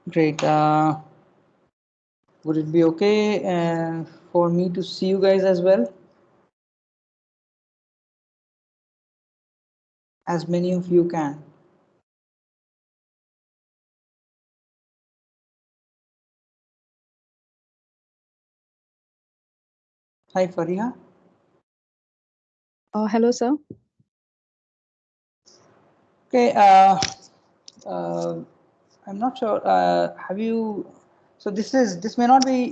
Great. Would it be okay for me to see you guys as well? As many of you can. Hi, Fariha. Hello, sir. Okay. Uh, I'm not sure. Have you? So this may not be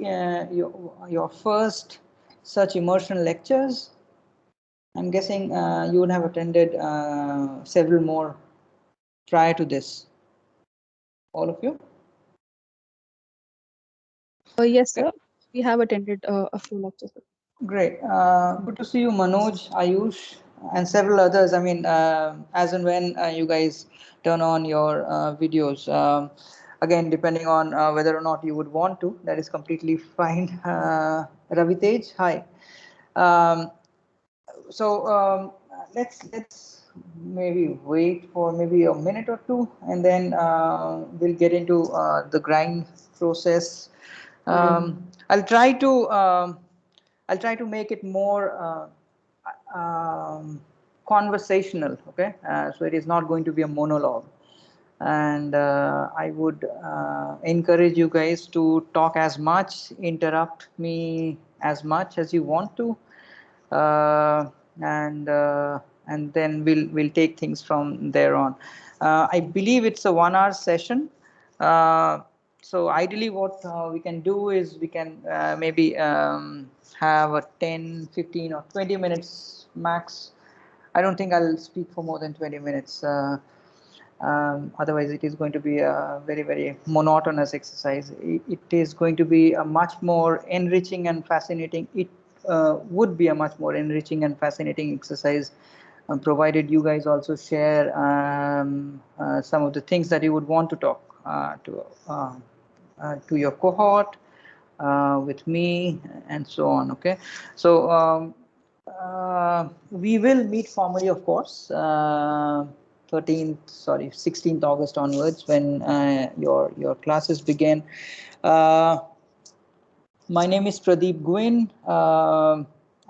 your first such immersion lectures. I'm guessing you would have attended several more prior to this. All of you. Yes, Okay. sir. We have attended a few lectures. Great. Good to see you, Manoj, Ayush, and several others. I mean, as and when you guys turn on your videos. Again, depending on whether or not you would want to, that is completely fine. Rabitesh, hi. Um, so let's maybe wait for maybe a minute or two, and then we'll get into the grind process. I'll try to make it more conversational. Okay, so it is not going to be a monologue, and I would encourage you guys to talk as much, interrupt me as much as you want to, uh, and and then we'll take things from there on. I believe it's a 1 hour session. Uh, so ideally, what we can do is we can maybe have a 10, 15, or 20 minutes max. I don't think I'll speak for more than 20 minutes. Otherwise, it is going to be a very, very monotonous exercise. It is going to be a much more enriching and fascinating. It would be a much more enriching and fascinating exercise, provided you guys also share some of the things that you would want to talk to your cohort, with me, and so on. Okay, so we will meet formally, of course, 16th August onwards, when your classes begin. Uh, my name is Pradeep Guin.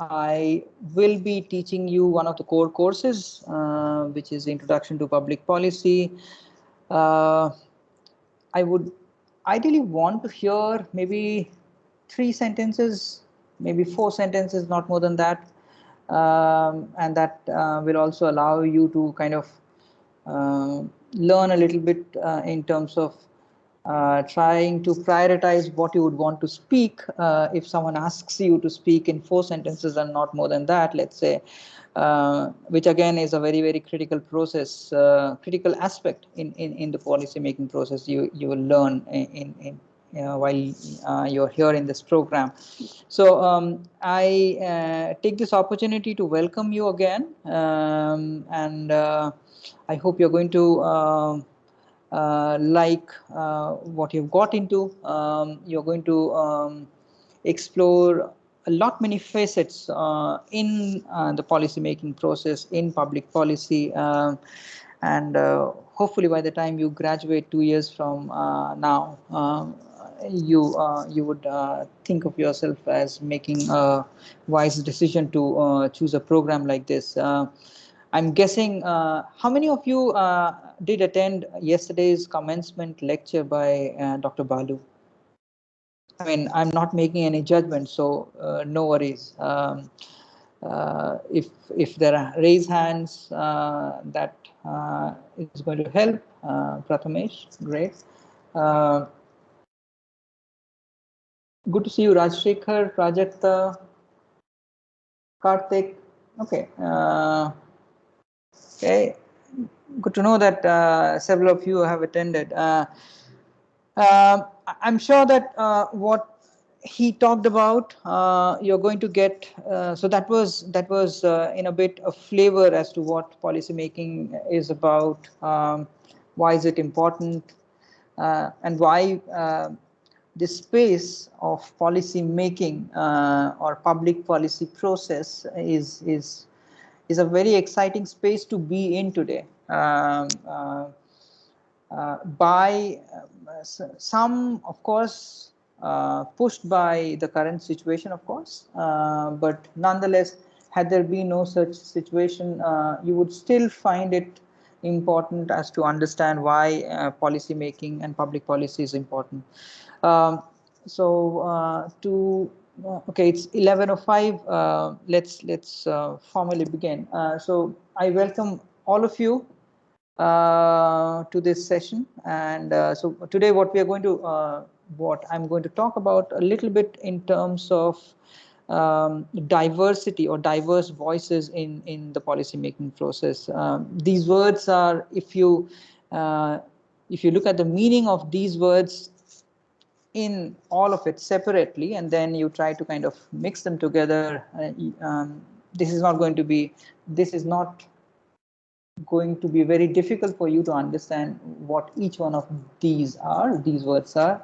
I will be teaching you one of the core courses, which is Introduction to Public Policy. Uh, I would ideally want to hear maybe 3 sentences, maybe 4 sentences, not more than that. And that will also allow you to kind of learn a little bit in terms of trying to prioritize what you would want to speak. If someone asks you to speak in 4 sentences and not more than that, let's say, which again is a very, very critical process, critical aspect in the policy making process. You will learn while you're here in this program. So I take this opportunity to welcome you again, and I hope you're going to like what you've got into. You're going to explore a lot many facets in the policy making process in public policy, and hopefully by the time you graduate 2 years from now, you would think of yourself as making a wise decision to choose a program like this. I'm guessing, how many of you did attend yesterday's commencement lecture by Dr. Balu? I mean, I'm not making any judgment, so no worries. If there are raise hands, that is going to help. Prathamesh, great. Uh, Good to see you, Raj Sheker, Prajakta, Kartik. Okay. Okay. Good to know that several of you have attended. I'm sure that what he talked about, you're going to get. So that was in a bit of flavor as to what policy making is about. Why is it important, and why this space of policy making or public policy process is a very exciting space to be in today. by some, of course, pushed by the current situation, of course, but nonetheless, had there been no such situation, you would still find it important as to understand why policy making and public policy is important. Okay, it's 11:05. Let's formally begin. So I welcome all of you to this session, and so today what what I'm going to talk about a little bit in terms of diversity or diverse voices in the policy making process. These words are, if you look at the meaning of these words in all of it separately, and then you try to kind of mix them together, this is not going to be very difficult for you to understand what each one of these words are,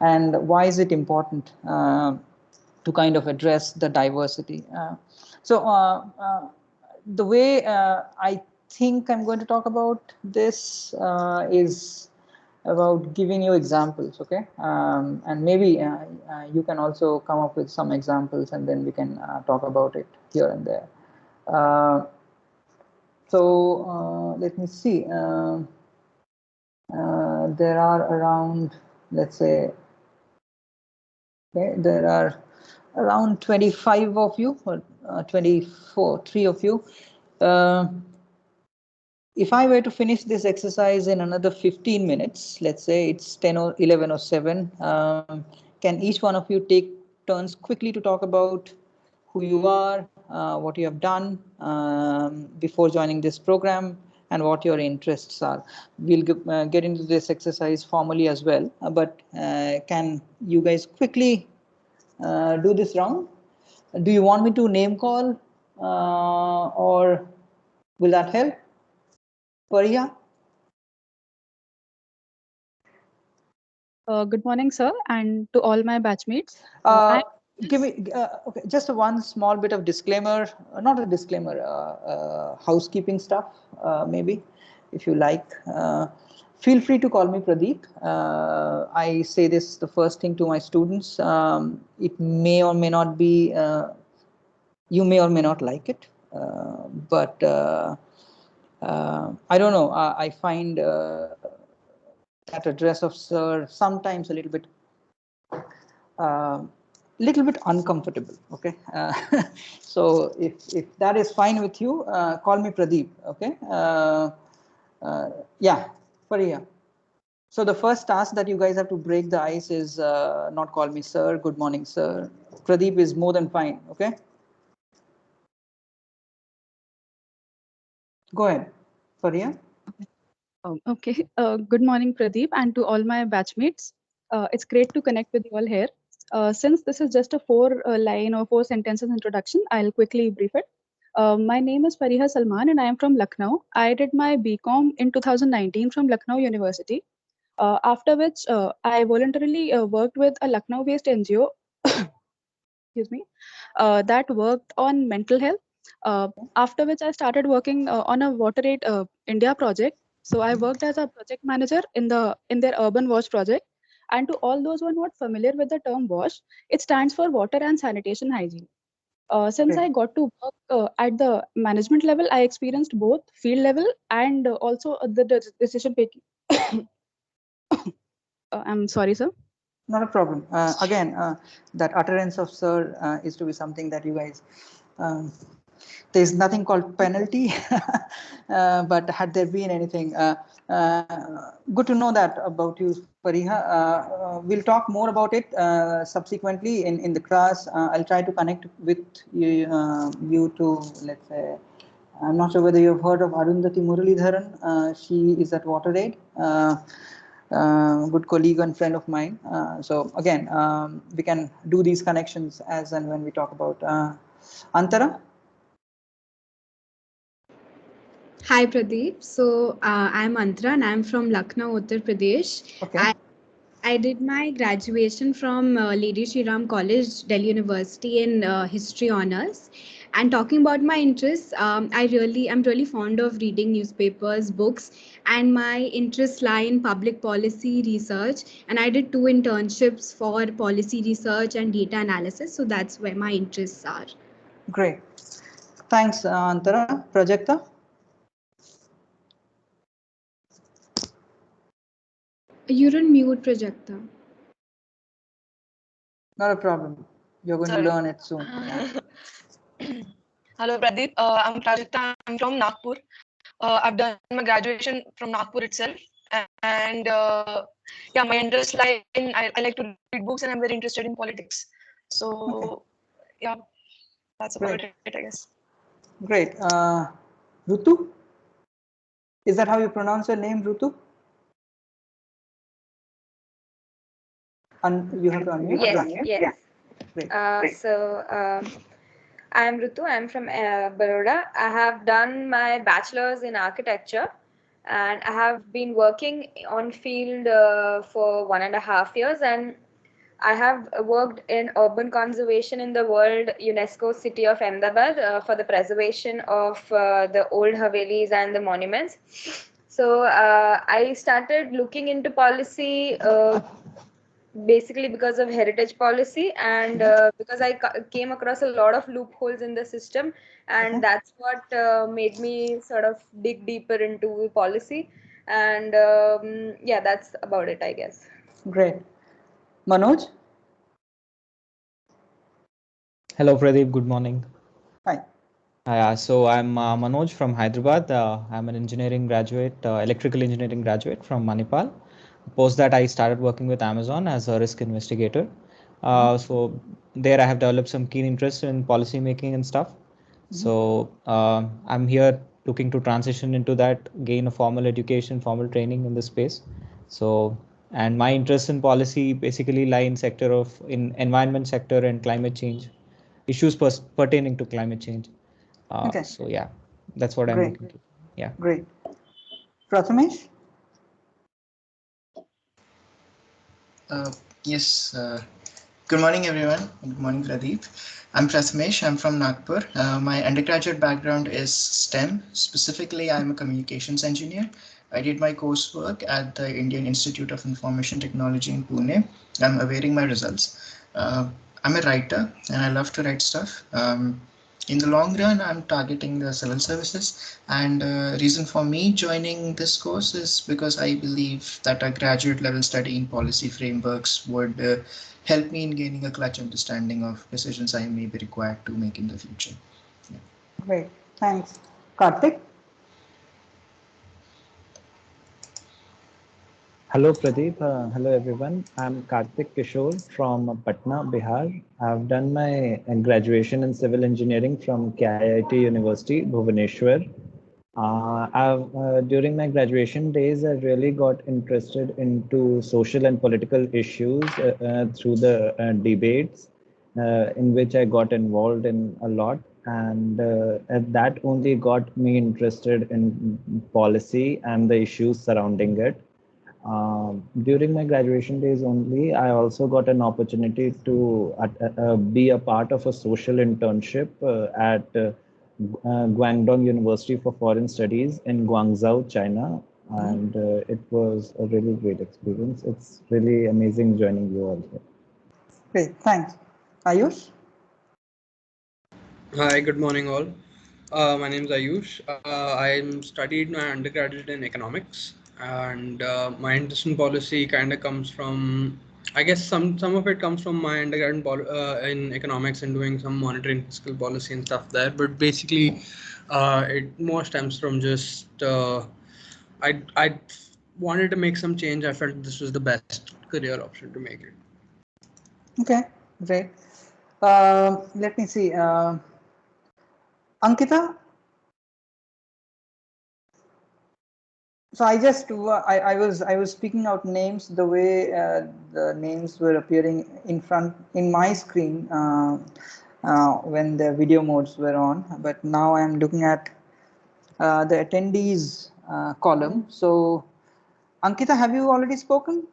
and why is it important to kind of address the diversity. The way I think I'm going to talk about this is about giving you examples, okay? And maybe you can also come up with some examples, and then we can talk about it here and there. Let me see. There are around, let's say, okay, there are around 25 of you, or 3 of you. If I were to finish this exercise in another 15 minutes, let's say it's 10 or 11 or 7, can each one of you take turns quickly to talk about who you are, what you have done before joining this program, and what your interests are? We'll get into this exercise formally as well, but can you guys quickly do this round? Do you want me to name call, or will that help? Fariha? Good morning, sir, and to all my batchmates. Give me okay, just one small bit of disclaimer, not a disclaimer, housekeeping stuff, maybe, if you like. Feel free to call me Pradip. I say this the first thing to my students. It may or may not be, you may or may not like it, but I don't know. I find that address of sir sometimes a little bit uncomfortable, okay? So if that is fine with you, call me Pradip, okay? Yeah, Fariha. So the first task that you guys have to break the ice is not call me sir, good morning sir. Pradip is more than fine, okay? Go ahead, Fariha. Okay. Good morning, Pradeep, and to all my batchmates. It's great to connect with you all here. Since this is just a 4 line or 4 sentences introduction, I'll quickly brief it. My name is Fariha Salman, and I am from Lucknow. I did my BCom in 2019 from Lucknow University. After which, I voluntarily worked with a Lucknow-based NGO. Excuse me, that worked on mental health. After which I started working on a Water Aid India project. So I worked as a project manager in their urban wash project. And to all those who are not familiar with the term WASH, it stands for water and sanitation hygiene. Since I got to work at the management level, I experienced both field level and also the decision making. I'm sorry, sir. Not a problem. Again, that utterance of sir is to be something that you guys, there's nothing called penalty, but had there been anything, good to know that about you, Fariha. We'll talk more about it subsequently in the class. I'll try to connect with you to, let's say, I'm not sure whether you've heard of Arundhati Muralidharan. She is at Water Aid. Good colleague and friend of mine. So again, we can do these connections as and when we talk about Antara. Hi Pradeep. So I'm Antara and I'm from Lucknow, Uttar Pradesh. Okay. I did my graduation from Lady Shri Ram College, Delhi University in History Honours. And talking about my interests, I'm really fond of reading newspapers, books, and my interests lie in public policy research. And I did 2 internships for policy research and data analysis, so that's where my interests are. Great. Thanks, Antara. Prajakta? You're on mute, Prajakta. Not a problem. You're going to learn it soon. Hello, Pradip. I'm Prajakta. I'm from Nagpur. I've done my graduation from Nagpur itself. And yeah, my interest lie in, I like to read books and I'm very interested in politics. So yeah, that's about it, I guess. Great. Rutu? Is that how you pronounce your name, Rutu? You have to unmute? Yes. Great. I'm Ritu. I'm from Baroda. I have done my bachelor's in architecture, and I have been working on field for 1.5 years, and I have worked in urban conservation in the World UNESCO City of Ahmedabad for the preservation of the old Havelis and the monuments. So I started looking into policy basically because of heritage policy, and because I came across a lot of loopholes in the system, and that's what made me sort of dig deeper into policy. And yeah, that's about it, I guess. Great. Manoj? Hello, Pradip. Good morning. Hi. So I'm Manoj from Hyderabad. I'm an engineering graduate, electrical engineering graduate from Manipal. Post that, I started working with Amazon as a risk investigator. So there I have developed some keen interest in policy making and stuff. So I'm here looking to transition into that, gain a formal education, formal training in this space. So, and my interest in policy basically lie in environment sector and climate change, issues pertaining to climate change. So yeah, that's what I'm looking to. Yeah. Great. Prathamesh? Yes. Good morning, everyone. Good morning, Pradeep. I'm Prathamesh. I'm from Nagpur. My undergraduate background is STEM. Specifically, I'm a communications engineer. I did my coursework at the Indian Institute of Information Technology in Pune. I'm awaiting my results. I'm a writer and I love to write stuff. In the long run, I'm targeting the civil services, and reason for me joining this course is because I believe that a graduate level study in policy frameworks would help me in gaining a clutch understanding of decisions I may be required to make in the future. Yeah. Great, thanks. Kartik? Hello Pradeep, hello everyone. I'm Kartik Kishore from Patna, Bihar. I've done my graduation in civil engineering from KIIT University, Bhubaneswar. During my graduation days, I really got interested into social and political issues through the debates in which I got involved in a lot. And that only got me interested in policy and the issues surrounding it. During my graduation days only, I also got an opportunity to be a part of a social internship at Guangdong University for Foreign Studies in Guangzhou, China. And it was a really great experience. It's really amazing joining you all here. Great, thanks. Ayush? Hi, good morning all. My name is Ayush. I studied my undergraduate in economics, and my interest in policy kind of comes from, I guess some of it comes from my undergrad in economics and doing some monetary and fiscal policy and stuff there. But basically, it more stems from just I wanted to make some change. I felt this was the best career option to make it. Okay, great. Let me see. Ankita? So I was speaking out names the way the names were appearing in my screen when the video modes were on, but now I'm looking at the attendees column. So Ankita, have you already spoken?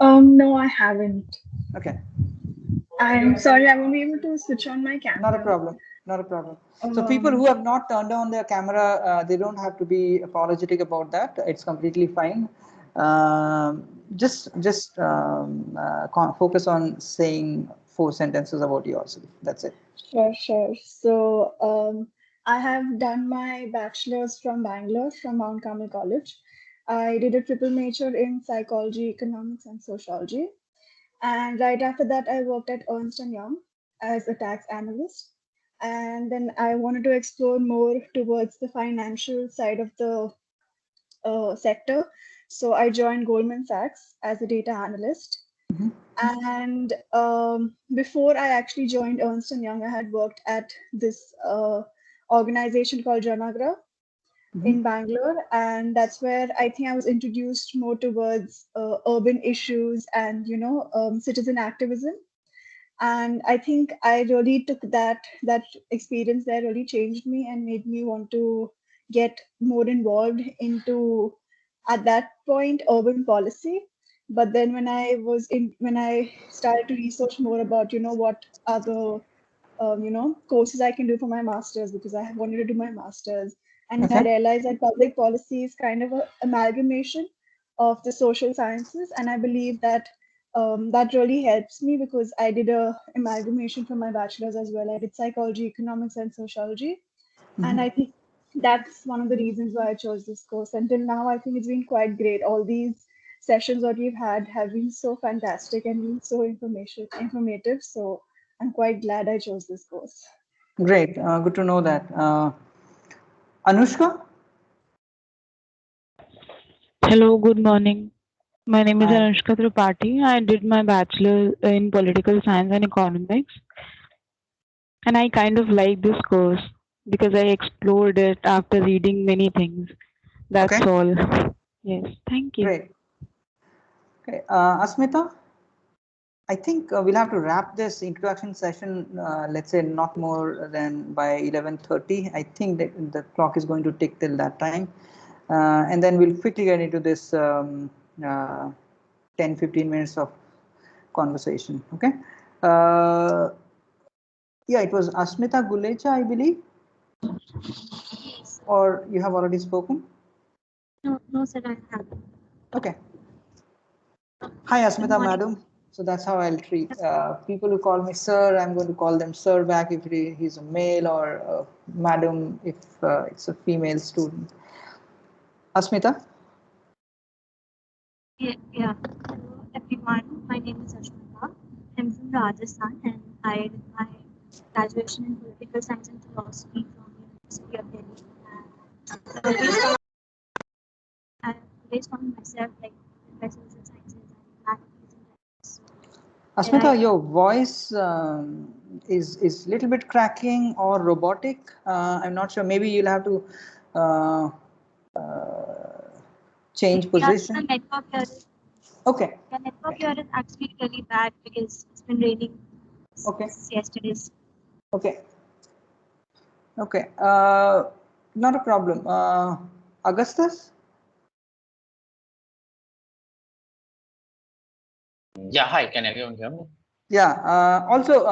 No, I haven't. Okay. I'm sorry, I won't be able to switch on my camera. Not a problem. Not a problem. So people who have not turned on their camera, they don't have to be apologetic about that. It's completely fine. Just focus on saying 4 sentences about yourself. That's it. Sure. So I have done my bachelor's from Bangalore, from Mount Carmel College. I did a triple major in psychology, economics, and sociology. And right after that, I worked at Ernst & Young as a tax analyst. And then I wanted to explore more towards the financial side of the sector. So I joined Goldman Sachs as a data analyst. And before I actually joined Ernst & Young, I had worked at this organization called Janagra in Bangalore. And that's where I think I was introduced more towards urban issues and, citizen activism. And I think I really took that experience there really changed me and made me want to get more involved into, at that point, urban policy. But then when I started to research more about, what are the courses I can do for my master's, because I wanted to do my master's. And I realized that public policy is kind of an amalgamation of the social sciences. And I believe that that really helps me, because I did a amalgamation for my bachelor's as well. I did psychology, economics, and sociology. And I think that's one of the reasons why I chose this course. Until now, I think it's been quite great. All these sessions that we've had have been so fantastic and been so informative. So I'm quite glad I chose this course. Great. Good to know that. Anushka? Hello, good morning. My name is Anushka Tripathi. I did my bachelor in political science and economics. And I kind of like this course because I explored it after reading many things. That's all. Yes, thank you. Great. Okay, Asmita? I think we'll have to wrap this introduction session, let's say not more than by 11:30. I think that the clock is going to tick till that time. And then we'll quickly get into this 10-15 minutes of conversation. Okay. Yeah, it was Asmita Gulecha, I believe. Or you have already spoken? No, sir, I haven't. Okay. Hi, Asmita, madam. So that's how I'll treat people who call me sir. I'm going to call them sir back if he's a male, or madam if it's a female student. Asmita? Yeah. Hello, everyone. My name is Asmita. I'm from Rajasthan, and I did my graduation in political science and philosophy from University of Delhi. And I always found myself like in social sciences and humanities and so Asmita, your voice is little bit cracking or robotic. I'm not sure. Maybe you'll have to change position. The network here is, okay. The network here is actually really bad because it's been raining since yesterday. Okay. Okay. Not a problem. Augustus? Yeah, hi, can everyone hear me? Yeah, also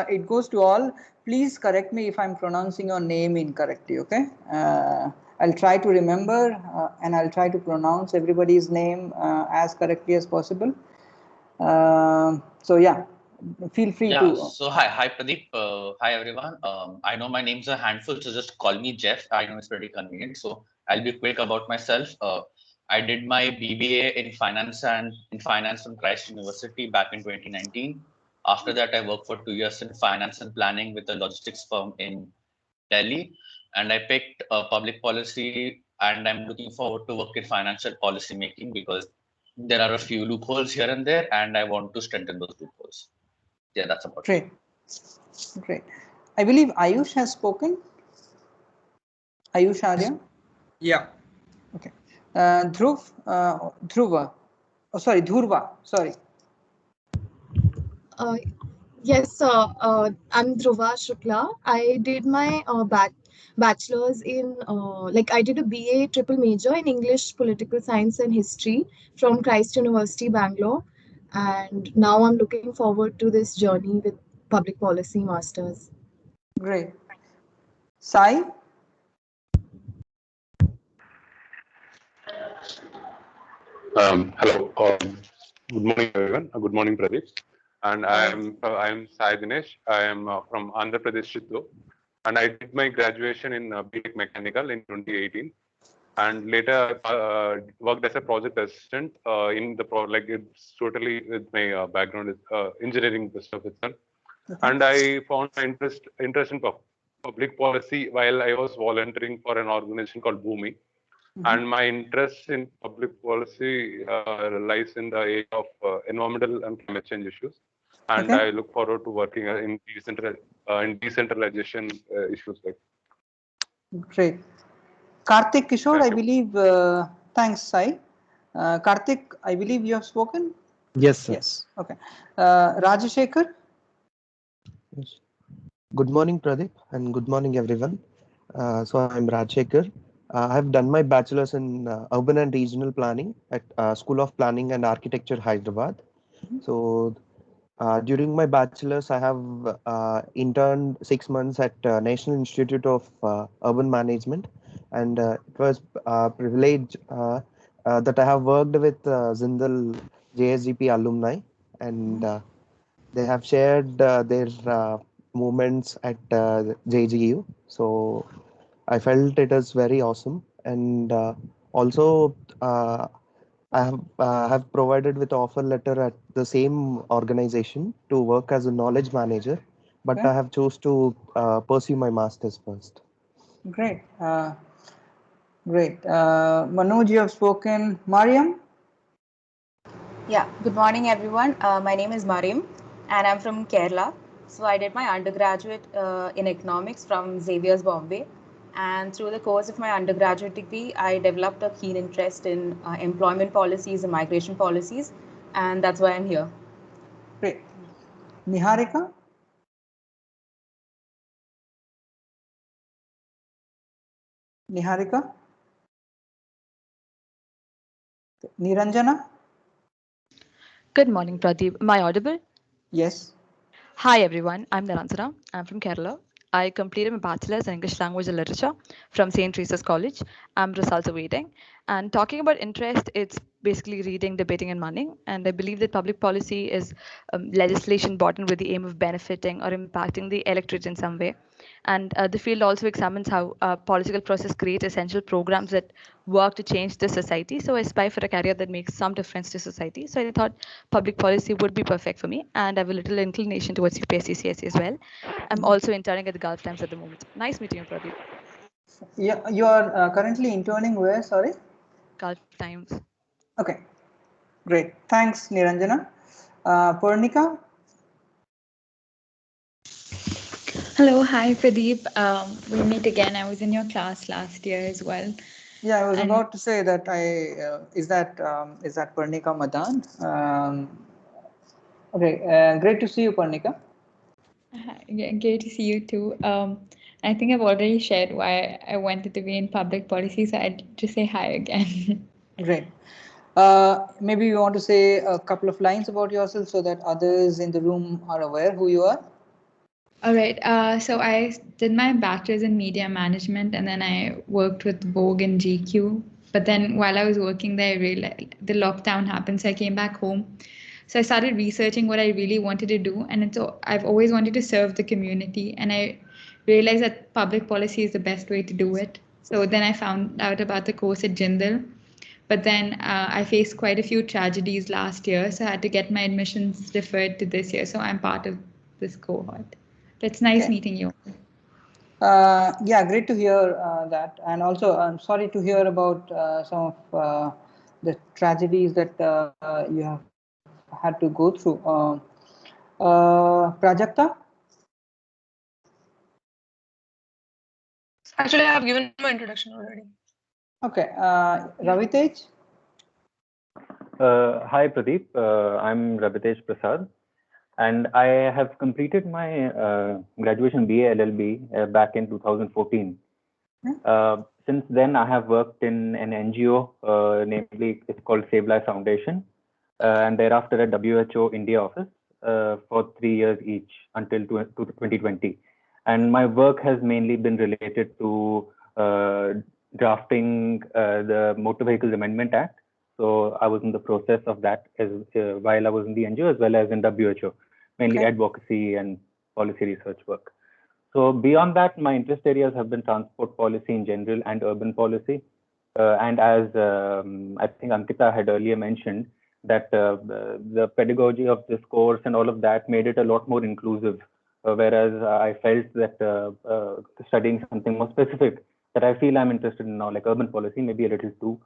it goes to all, please correct me if I'm pronouncing your name incorrectly, okay? I'll try to remember and I'll try to pronounce everybody's name as correctly as possible. So yeah, feel free to. So hi Pradip, hi everyone. I know my name's a handful, so just call me Jeff. I know it's pretty convenient, so I'll be quick about myself. I did my BBA in finance from Christ University back in 2019. After that, I worked for 2 years in finance and planning with a logistics firm in Delhi, and I picked public policy, and I'm looking forward to work in financial policy making because there are a few loopholes here and there, and I want to strengthen those loopholes. Yeah, that's about it. Great. I believe Ayush has spoken. Ayush Arya? Yeah. Okay. Dhruva. Oh, sorry, Dhurva. Sorry. Yes, sir. I'm Dhruva Shukla. I did my bachelor's in, I did a BA triple major in English, political science, and history from Christ University, Bangalore. And now I'm looking forward to this journey with public policy masters. Great. Sai? Hello. Good morning, everyone. Good morning, Pradip. And I'm Sai Dinesh. I am from Andhra Pradesh, Chittoor, and I did my graduation in BTech Mechanical in 2018. And later worked as a project assistant in the like it's totally with my background is engineering stuff itself. Okay. And I found my interest in public policy while I was volunteering for an organization called Bhumi. And my interest in public policy lies in the area of environmental and climate change issues. And Okay. I look forward to working in decentralization issues like. Great. Kartik Kishore, Thank I you. believe, thanks Sai. Kartik, I believe you have spoken? Yes, sir. Yes, okay. Raj Sheker? Yes. Good morning, Pradip, and good morning, everyone. So I'm Raj Sheker. I have done my bachelor's in urban and regional planning at School of Planning and Architecture, Hyderabad. So during my bachelor's, I have interned 6 months at National Institute of Urban Management, and it was a privilege that I have worked with Zindal JSGP alumni, and they have shared their moments at JGU. So I felt it is very awesome, and also I have provided with offer letter at the same organization to work as a knowledge manager, but Okay. I have chose to pursue my masters first. Great. Great. Manoj, you have spoken. Mariyam? Yeah, good morning everyone. My name is Mariyam and I'm from Kerala. So I did my undergraduate in economics from Xavier's Bombay. And through the course of my undergraduate degree, I developed a keen interest in employment policies and migration policies. And that's why I'm here. Great. Niharika? Niharika? Niranjana? Good morning, Pradip. Am I audible? Yes. Hi, everyone. I'm Niranjana. I'm from Kerala. I completed my bachelor's in English language and literature from St. Teresa's College. I'm results awaiting. And talking about interest, it's basically reading, debating, and money. And I believe that public policy is legislation brought in with the aim of benefiting or impacting the electorate in some way. And the field also examines how political process creates essential programs that work to change the society. So I aspire for a career that makes some difference to society. So I thought public policy would be perfect for me. And I have a little inclination towards UPSC CSE as well. I'm also interning at the Gulf Times at the moment. Nice meeting you, Pradip. Yeah, you are currently interning where? Sorry? Gulf Times. Okay. Great. Thanks, Niranjana. Panika? Hello, hi Pradeep. We meet again. I was in your class last year as well. Yeah, I was And about to say that is that Parnika Madan? Okay, great to see you, Parnika. yeah, great to see you too. I think I've already shared why I wanted to be in public policy, so I'd just say hi again. Great. Maybe you want to say a couple of lines about yourself so that others in the room are aware who you are. All right. So I did my bachelor's in media management, and then I worked with Vogue and GQ. But then while I was working there, I realized the lockdown happened, so I came back home. So I started researching what I really wanted to do, and I've always wanted to serve the community, and I realized that public policy is the best way to do it. So then I found out about the course at Jindal, but then I faced quite a few tragedies last year, so I had to get my admissions deferred to this year. So I'm part of this cohort. But it's nice meeting you. Yeah, great to hear that. And also, I'm sorry to hear about some of the tragedies that you have had to go through. Prajakta? Actually, I have given my introduction already. Okay. Rabitesh? Hi, Pradip. I'm Rabitesh Prasad, and I have completed my graduation BA LLB back in 2014. Since then, I have worked in an NGO, namely it's called Save Life Foundation, and thereafter at WHO India office for 3 years each until 2020. And my work has mainly been related to drafting the Motor Vehicles Amendment Act. So I was in the process of that while I was in the NGO as well as in WHO, mainly advocacy and policy research work. So beyond that, my interest areas have been transport policy in general and urban policy. And as I think Ankita had earlier mentioned, that the pedagogy of this course and all of that made it a lot more inclusive. Whereas I felt that studying something more specific that I feel I'm interested in now, like urban policy, may be a little too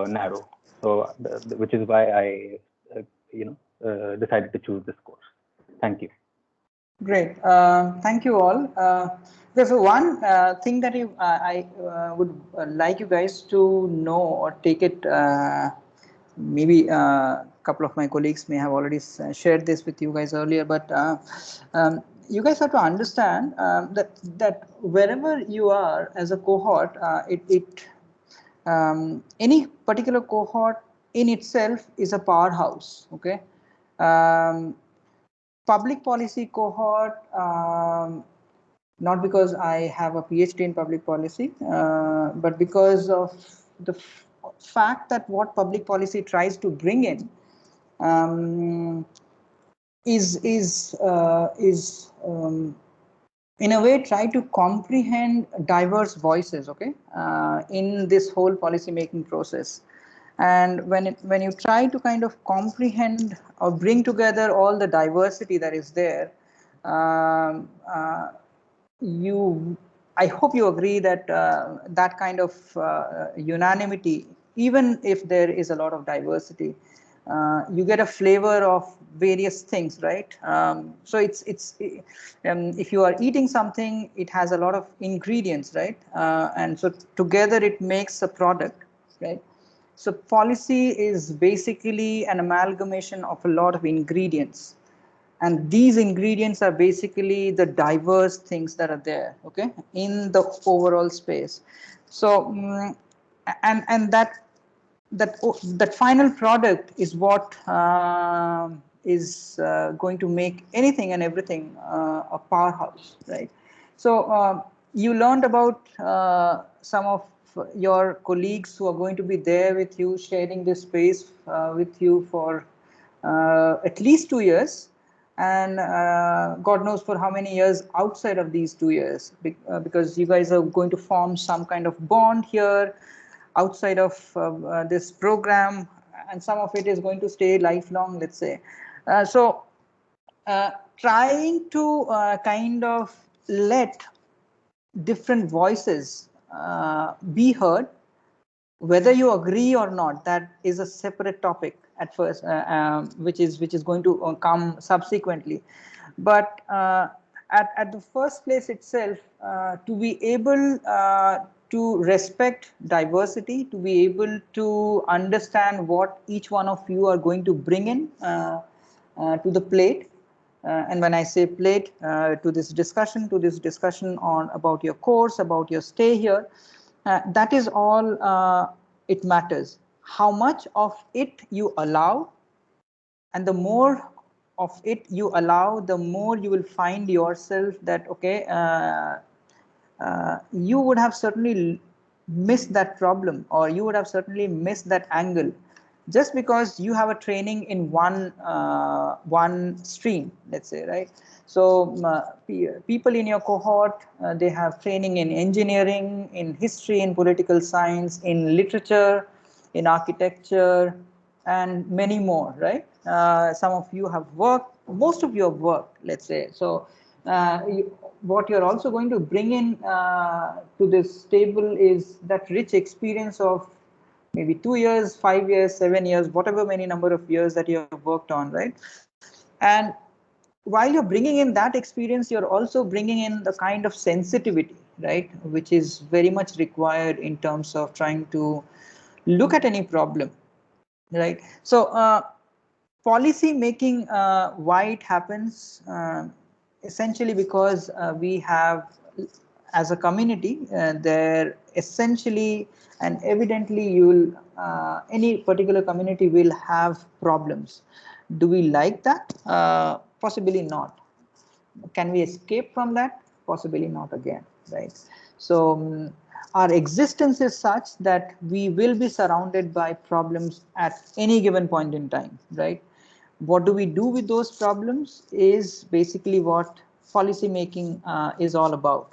narrow. So, which is why I, decided to choose this course. Thank you. Great. Thank you all. There's one thing that I would like you guys to know or take it. Maybe a couple of my colleagues may have already shared this with you guys earlier, but you guys have to understand that wherever you are as a cohort, any particular cohort in itself is a powerhouse. Okay. Public policy cohort, not because I have a PhD in public policy, but because of the fact that what public policy tries to bring in is in a way try to comprehend diverse voices, okay, in this whole policy making process. And when you try to kind of comprehend or bring together all the diversity that is there, I hope you agree that that kind of unanimity, even if there is a lot of diversity, you get a flavor of various things, right? So if you are eating something, it has a lot of ingredients, right? And so together it makes a product, right? So policy is basically an amalgamation of a lot of ingredients. And these ingredients are basically the diverse things that are there, okay, in the overall space. So, and that final product is what is going to make anything and everything a powerhouse, right? So you learned about some of your colleagues who are going to be there with you, sharing this space with you for at least 2 years, and God knows for how many years outside of these 2 years, because you guys are going to form some kind of bond here outside of this program, and some of it is going to stay lifelong, let's say. So trying to kind of let different voices be heard, whether you agree or not, that is a separate topic at first, which is going to come subsequently. But at the first place itself, to be able to respect diversity, to be able to understand what each one of you are going to bring in to the plate, and when I say plate, to this discussion on about your course, about your stay here, that is all it matters. How much of it you allow, and the more of it you allow, the more you will find yourself that, okay, you would have certainly missed that problem, or you would have certainly missed that angle, just because you have a training in one stream, let's say, right? So people in your cohort, they have training in engineering, in history, in political science, in literature, in architecture, and many more, right? Some of you have worked, most of you have worked, let's say. So what you're also going to bring in to this table is that rich experience of maybe 2 years, 5 years, 7 years, whatever many number of years that you have worked on, right? And while you're bringing in that experience, you're also bringing in the kind of sensitivity, right, which is very much required in terms of trying to look at any problem, right? So policy making, why it happens, essentially because we have, as a community, there essentially and evidently you will, any particular community will have problems. Do we like that? Possibly not. Can we escape from that? possibly not again, right? So our existence is such that we will be surrounded by problems at any given point in time, right? What do we do with those problems is basically what policy making is all about.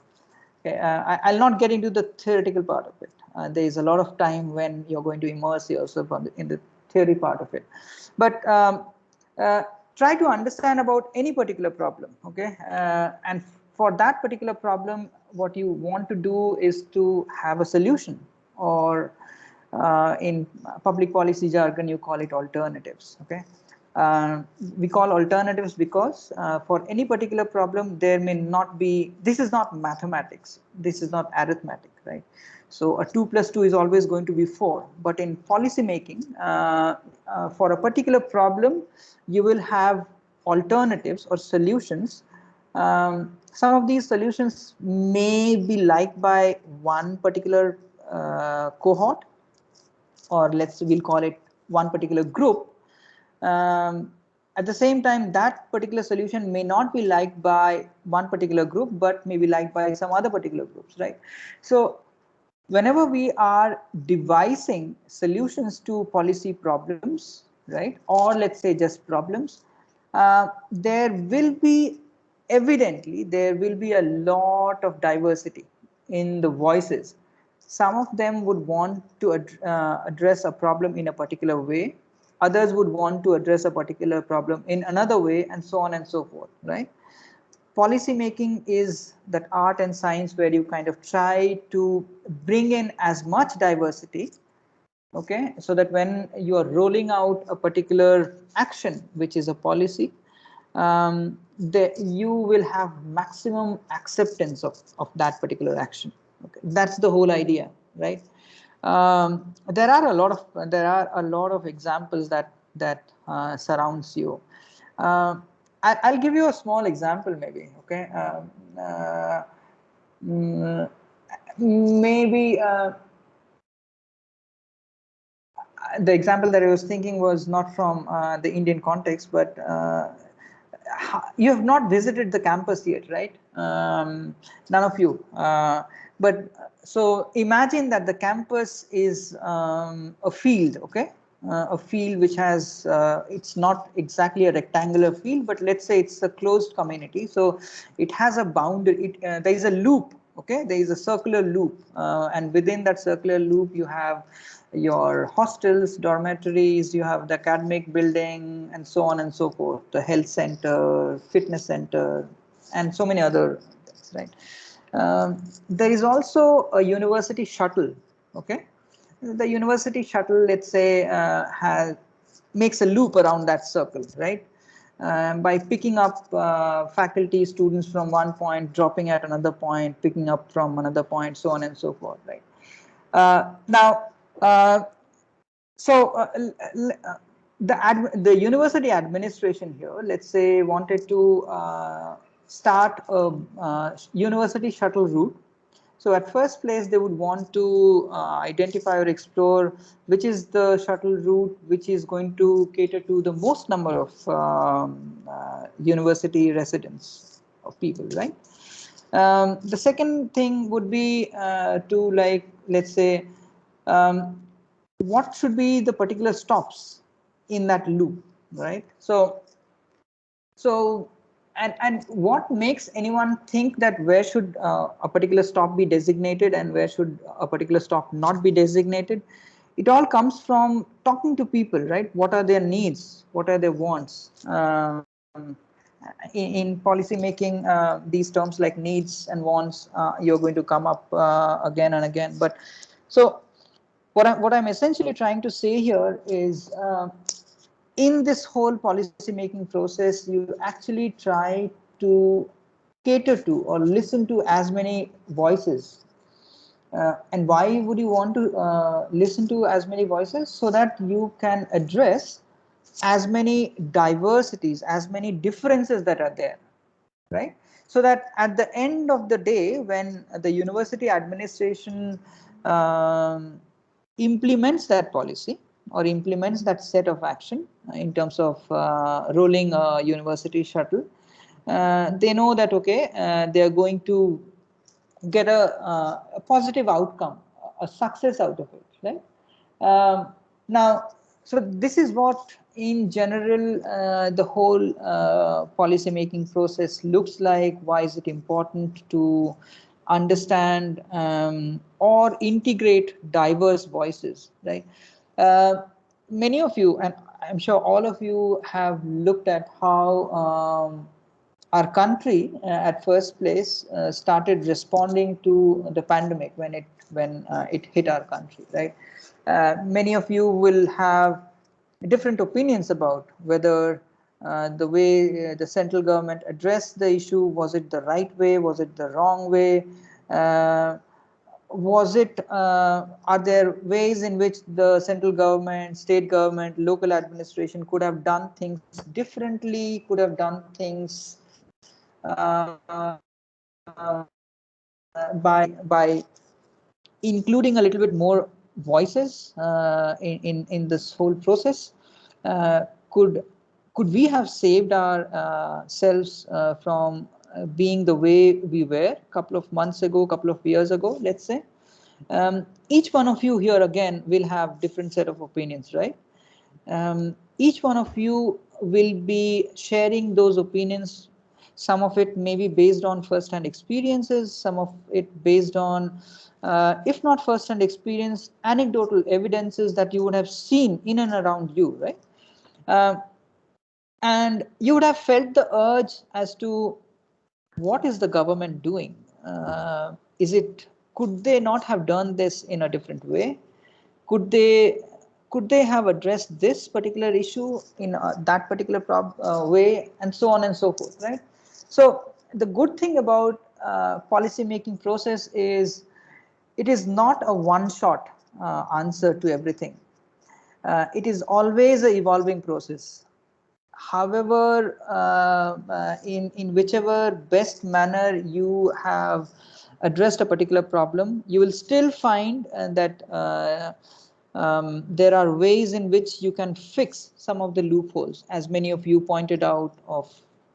Okay, I'll not get into the theoretical part of it. There is a lot of time when you're going to immerse yourself in the theory part of it. But try to understand about any particular problem, okay? And for that particular problem, what you want to do is to have a solution, or in public policy jargon, you call it alternatives, okay? We call alternatives because for any particular problem, there may not be, this is not mathematics, this is not arithmetic, right? So a 2 plus 2 is always going to be 4, but in policy making, for a particular problem, you will have alternatives or solutions. Some of these solutions may be liked by one particular cohort, or we'll call it one particular group. At the same time, that particular solution may not be liked by one particular group, but may be liked by some other particular groups, right? So whenever we are devising solutions to policy problems, right, or let's say just problems, there will be, evidently, there will be a lot of diversity in the voices. Some of them would want to address a problem in a particular way. Others would want to address a particular problem in another way, and so on and so forth, right? Policy making is that art and science where you kind of try to bring in as much diversity, okay, so that when you are rolling out a particular action, which is a policy, you will have maximum acceptance of that particular action. Okay, that's the whole idea, right? There are a lot of examples that surrounds you. I'll give you a small example, maybe. Okay, maybe the example that I was thinking was not from the Indian context, but you have not visited the campus yet, right? None of you. But so imagine that the campus is a field, okay? A field which has, it's not exactly a rectangular field, but let's say it's a closed community. So it has a boundary, there is a loop, okay? There is a circular loop, and within that circular loop, you have your hostels, dormitories, you have the academic building, and so on and so forth, the health center, fitness center, and so many other things, right? There is also a university shuttle, okay? The university shuttle, let's say, makes a loop around that circle, right? By picking up faculty, students from one point, dropping at another point, picking up from another point, so on and so forth, right? The university administration here, let's say, wanted to start a university shuttle route. So at first place, they would want to identify or explore which is the shuttle route which is going to cater to the most number of university residents of people, right? The second thing would be to, like, let's say, what should be the particular stops in that loop, right? So and what makes anyone think that where should a particular stop be designated and where should a particular stop not be designated? It all comes from talking to people, right? What are their needs? What are their wants? In policy making, these terms like needs and wants, you're going to come up again and again. But so what I'm essentially trying to say here is, in this whole policy making process, you actually try to cater to or listen to as many voices. And why would you want to listen to as many voices? So that you can address as many diversities, as many differences that are there, right? So that at the end of the day, when the university administration implements that policy or implements that set of action in terms of rolling a university shuttle, they know that, okay, they are going to get a positive outcome, a success out of it, right? Now, so this is what in general the whole policy making process looks like. Why is it important to understand or integrate diverse voices, right? Many of you, and I'm sure all of you, have looked at how our country at first place started responding to the pandemic when it hit our country, right? Many of you will have different opinions about whether the way the central government addressed the issue, was it the right way, was it the wrong way, was it are there ways in which the central government, state government, local administration could have done things differently, could have done things by including a little bit more voices in this whole process. Could we have saved our selves from being the way we were a couple of months ago, a couple of years ago, let's say? Each one of you here again will have different set of opinions, right? Each one of you will be sharing those opinions. Some of it may be based on first-hand experiences, some of it based on, if not first-hand experience, anecdotal evidences that you would have seen in and around you, right? And you would have felt the urge as to what is the government doing? Could they not have done this in a different way? Could they have addressed this particular issue in that particular way, and so on and so forth, right? So the good thing about policy making process is it is not a one-shot answer to everything. It is always an evolving process. However, in whichever best manner you have addressed a particular problem, you will still find that there are ways in which you can fix some of the loopholes, as many of you pointed out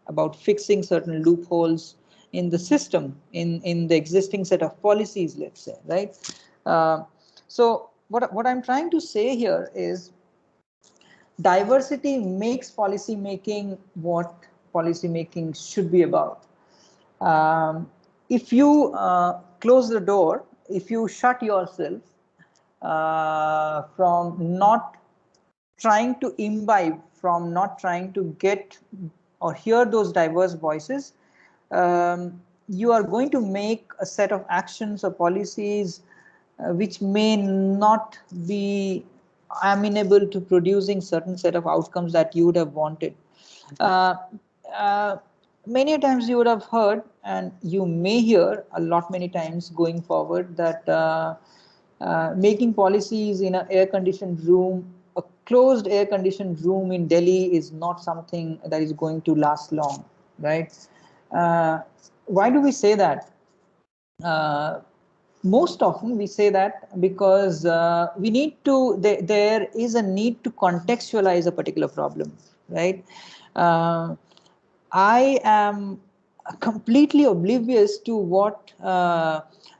about fixing certain loopholes in the system, in the existing set of policies, let's say, right? So what I'm trying to say here is diversity makes policy making what policy making should be about. If you close the door, if you shut yourself from not trying to imbibe, from not trying to get or hear those diverse voices, you are going to make a set of actions or policies which may not be amenable to producing certain set of outcomes that you would have wanted. Many times you would have heard, and you may hear a lot many times going forward, that making policies in an air-conditioned room, a closed air-conditioned room in Delhi, is not something that is going to last long, right? Why do we say that? Most often we say that because we need to, there is a need to contextualize a particular problem, right? I am completely oblivious to what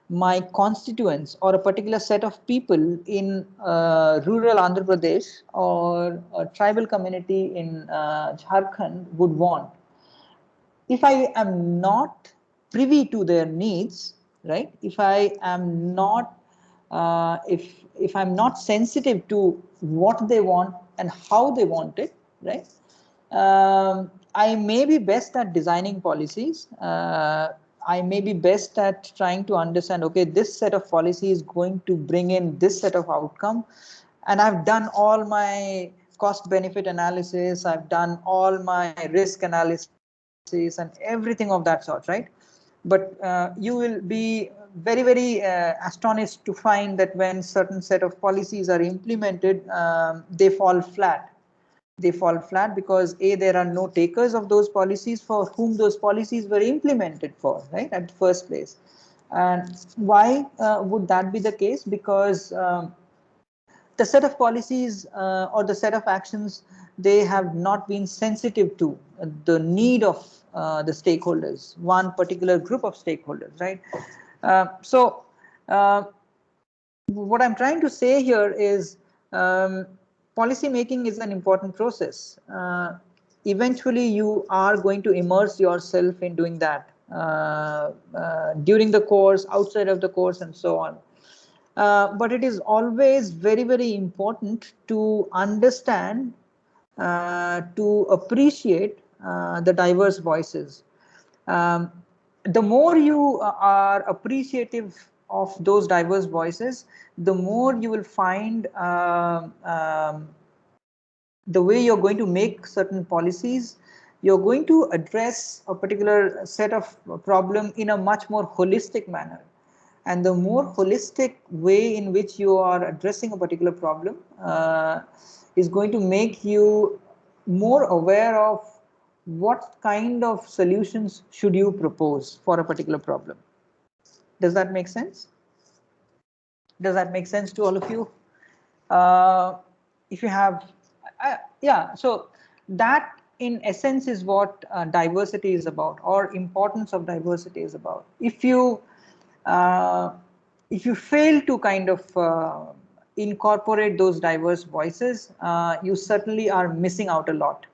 my constituents or a particular set of people in rural Andhra Pradesh or a tribal community in Jharkhand would want. If I am not privy to their needs, right? If I am not, if I'm not sensitive to what they want and how they want it, right? I may be best at designing policies. I may be best at trying to understand, okay, this set of policy is going to bring in this set of outcome. And I've done all my cost benefit analysis. I've done all my risk analysis and everything of that sort, right? But you will be very, very astonished to find that when certain set of policies are implemented, they fall flat. They fall flat because A, there are no takers of those policies for whom those policies were implemented for, right, at the first place. And why would that be the case? Because the set of policies or the set of actions, they have not been sensitive to the need of the stakeholders, one particular group of stakeholders, right? So what I'm trying to say here is policy making is an important process. Eventually, you are going to immerse yourself in doing that during the course, outside of the course, and so on. But it is always very, very important to understand, to appreciate the diverse voices. The more you are appreciative of those diverse voices, the more you will find the way you're going to make certain policies, you're going to address a particular set of problem in a much more holistic manner. And the more holistic way in which you are addressing a particular problem is going to make you more aware of what kind of solutions should you propose for a particular problem. Does that make sense? Does that make sense to all of you? If you have, yeah, so that in essence is what diversity is about, or importance of diversity is about. If you fail to kind of incorporate those diverse voices, you certainly are missing out a lot.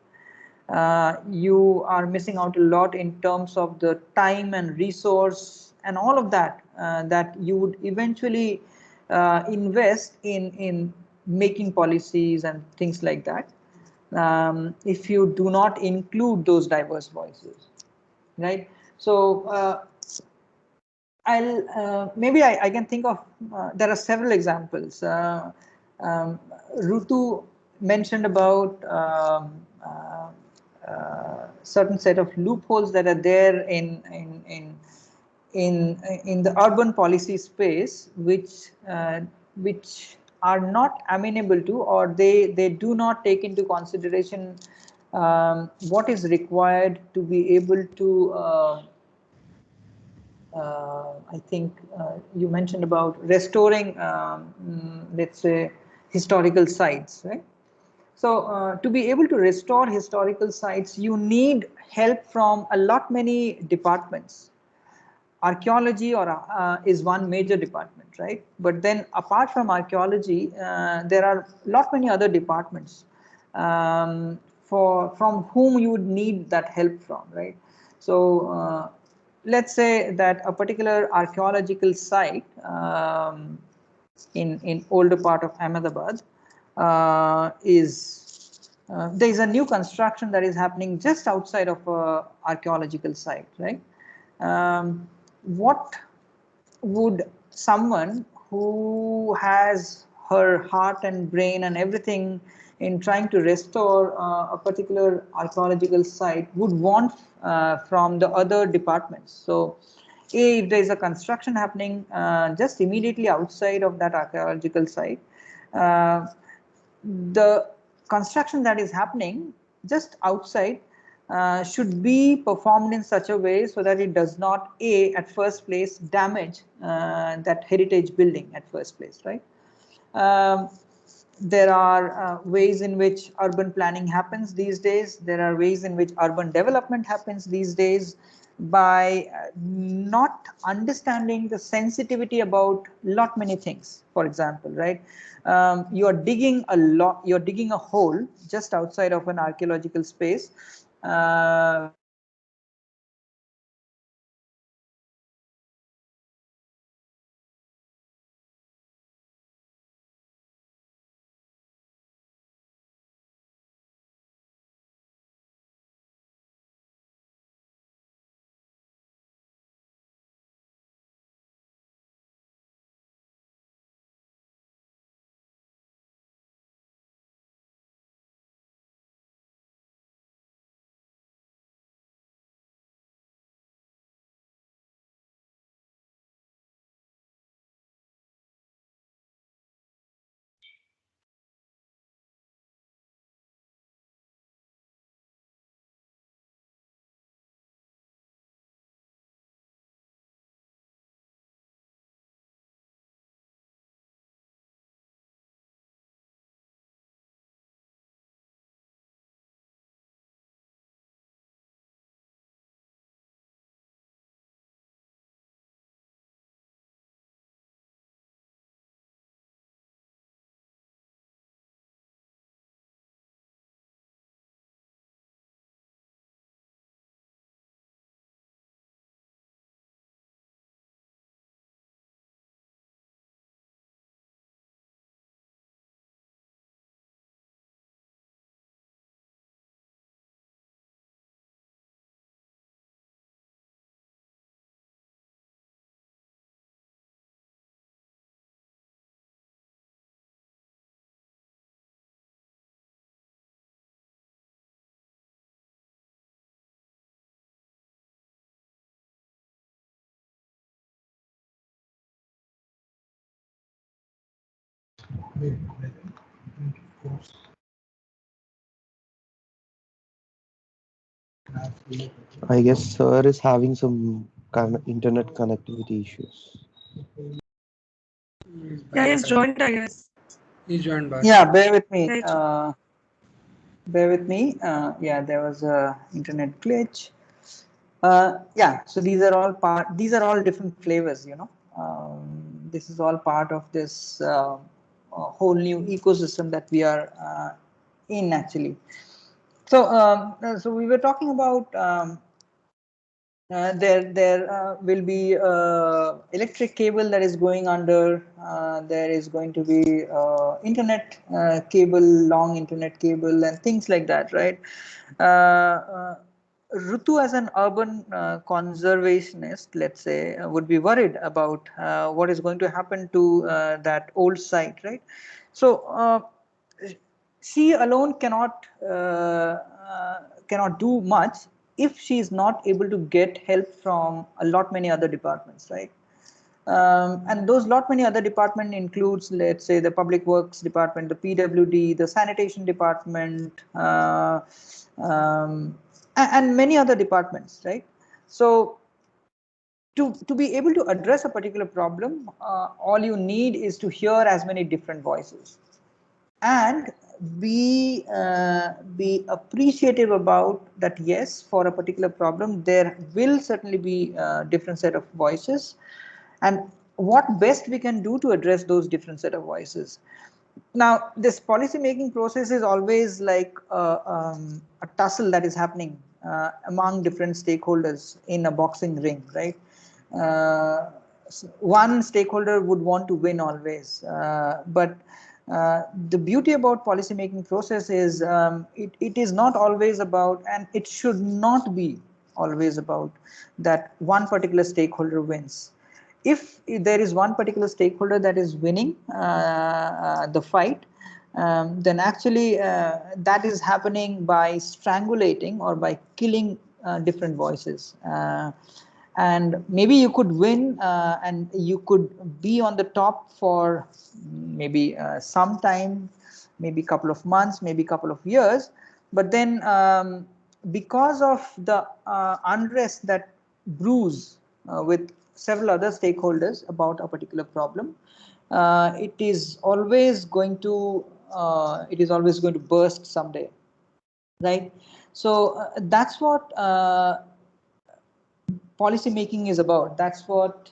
You are missing out a lot in terms of the time and resource and all of that that you would eventually invest in making policies and things like that, if you do not include those diverse voices, right? So maybe I can think of, there are several examples. Rutu mentioned about certain set of loopholes that are there in the urban policy space, which are not amenable to, or they do not take into consideration what is required to be able to I think you mentioned about restoring, let's say, historical sites, right? So to be able to restore historical sites, you need help from a lot many departments. Archaeology is one major department, right? But then apart from archaeology, there are a lot many other departments from whom you would need that help from, right? So let's say that a particular archaeological site in older part of Ahmedabad there is a new construction that is happening just outside of a archaeological site, right? What would someone who has her heart and brain and everything in trying to restore a particular archaeological site would want from the other departments? So if there is a construction happening just immediately outside of that archaeological site, the construction that is happening just outside should be performed in such a way so that it does not at first place damage that heritage building at first place, right? There are ways in which urban planning happens these days. There are ways in which urban development happens these days by not understanding the sensitivity about lot many things. For example, right? You're digging a hole just outside of an archaeological space. I guess sir is having some internet connectivity issues. Yeah, he's joined, I guess. He's joined back. Yeah, bear with me. Right. Bear with me. Yeah, there was a internet glitch. Yeah, so these are all part. These are all different flavors. You know, this is all part of this whole new ecosystem that we are in actually. So, so we were talking about. There will be electric cable that is going under. There is going to be internet cable, long internet cable, and things like that, right? Rutu, as an urban conservationist, let's say, would be worried about what is going to happen to that old site, right? So she alone cannot do much if she is not able to get help from a lot many other departments, right? And those lot many other department includes, let's say, the public works department, the PWD, the sanitation department, and many other departments, right? So to be able to address a particular problem, all you need is to hear as many different voices and be appreciative about that. Yes, for a particular problem there will certainly be a different set of voices, and what best we can do to address those different set of voices. Now this policy making process is always like a tussle that is happening among different stakeholders in a boxing ring, right? One stakeholder would want to win always, but the beauty about policy making process is it is not always about, and it should not be always about, that one particular stakeholder wins. If there is one particular stakeholder that is winning the fight, then actually that is happening by strangulating or by killing different voices. And maybe you could win and you could be on the top for maybe some time, maybe couple of months, maybe couple of years, but then because of the unrest that brews with several other stakeholders about a particular problem, it is always going to burst someday, right? So that's what policy making is about. That's what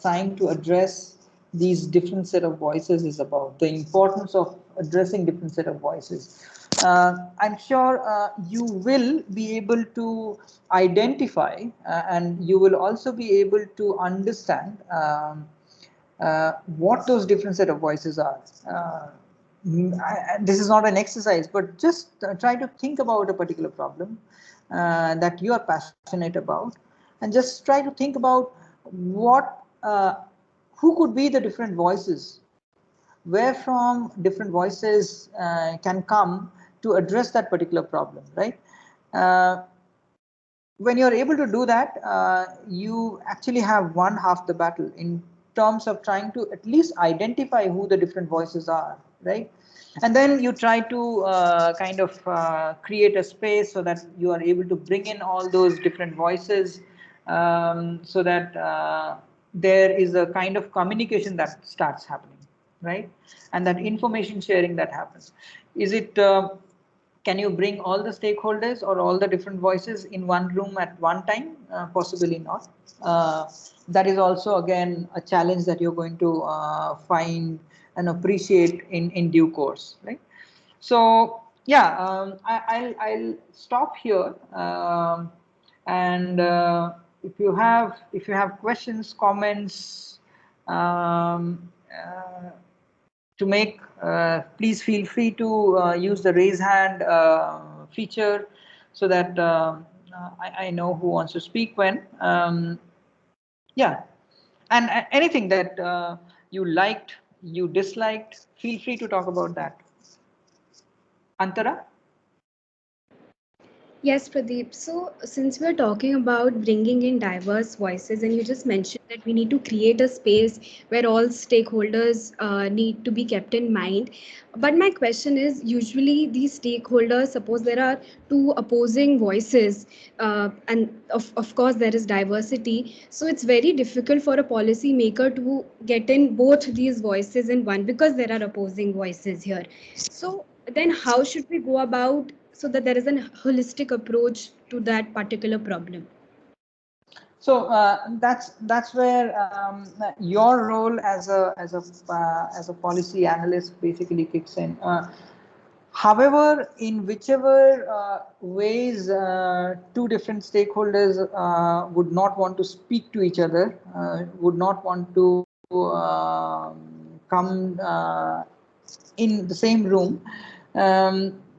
trying to address these different set of voices is about, the importance of addressing different set of voices. I'm sure you will be able to identify and you will also be able to understand what those different set of voices are. This is not an exercise, but just try to think about a particular problem that you are passionate about, and just try to think about what, who could be the different voices, where from different voices can come to address that particular problem, right? When you're able to do that, you actually have won half the battle in terms of trying to at least identify who the different voices are, right? And then you try to kind of create a space so that you are able to bring in all those different voices, so that there is a kind of communication that starts happening, right? And that information sharing that happens. Is it can you bring all the stakeholders or all the different voices in one room at one time? Possibly not. That is also again a challenge that you're going to find and appreciate in due course, right? So yeah, I'll stop here, and if you have questions, comments, to make, please feel free to use the raise hand feature, so that I know who wants to speak when. Yeah, and anything that you liked, you disliked, feel free to talk about that. Antara? Yes, Pradeep. So, since we're talking about bringing in diverse voices, and you just mentioned that we need to create a space where all stakeholders need to be kept in mind. But my question is usually these stakeholders, suppose there are two opposing voices, and of course, there is diversity. So, it's very difficult for a policy maker to get in both these voices in one because there are opposing voices here. So, then how should we go about so that there is a holistic approach to that particular problem? So that's where your role as a policy analyst basically kicks in. However, in whichever ways two different stakeholders would not want to speak to each other, would not want to come in the same room,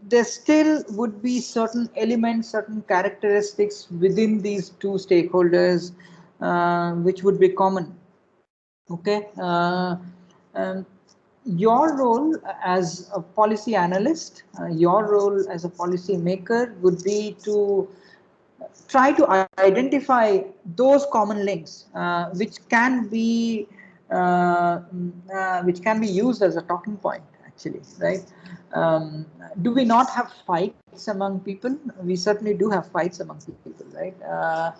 there still would be certain elements, certain characteristics within these two stakeholders which would be common. Okay. Your role as a policy analyst, your role as a policy maker would be to try to identify those common links which can be used as a talking point actually, right? Do we not have fights among people? We certainly do have fights among people, right? Uh,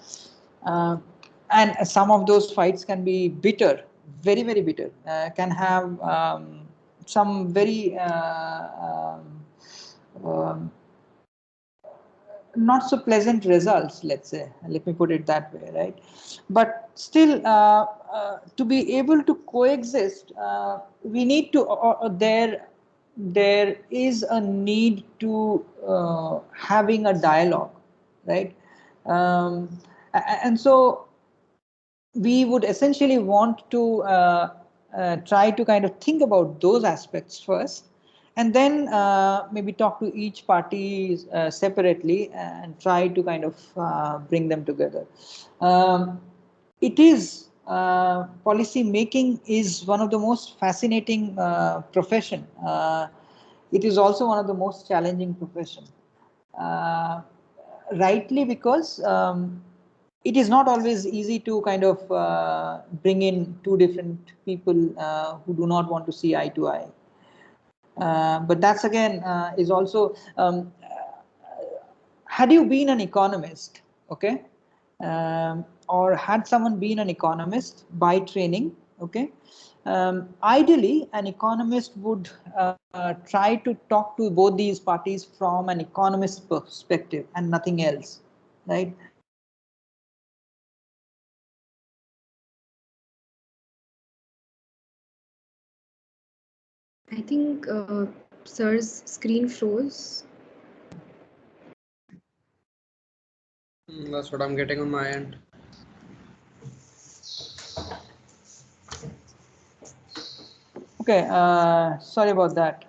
and some of those fights can be bitter, very, very bitter, can have some very not so pleasant results, let's say, let me put it that way, right? But still, to be able to coexist, we need to, there is a need to having a dialogue, right? And so we would essentially want to try to kind of think about those aspects first, and then maybe talk to each party separately and try to kind of bring them together. It is policy making is one of the most fascinating profession. It is also one of the most challenging profession. Rightly because it is not always easy to kind of bring in two different people who do not want to see eye to eye. But that's again is also, had you been an economist, okay, or had someone been an economist by training, okay, ideally an economist would try to talk to both these parties from an economist perspective and nothing else, right? I think Sir's screen froze. That's what I'm getting on my end. Okay, sorry about that.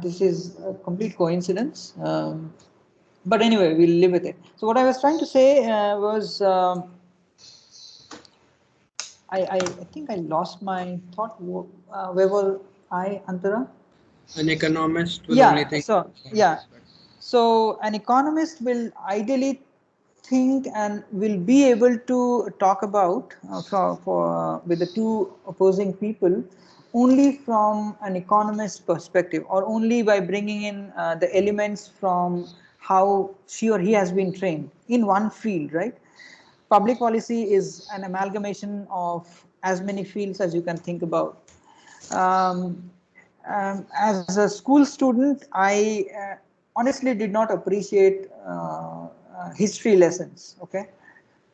This is a complete coincidence. But anyway, we'll live with it. So what I was trying to say was, I think I lost my thought. Where were I, Antara? An economist will only think. So an economist will ideally think and will be able to talk about with the two opposing people only from an economist perspective, or only by bringing in the elements from how she or he has been trained in one field, right? Public policy is an amalgamation of as many fields as you can think about. As a school student, I honestly did not appreciate history lessons, okay?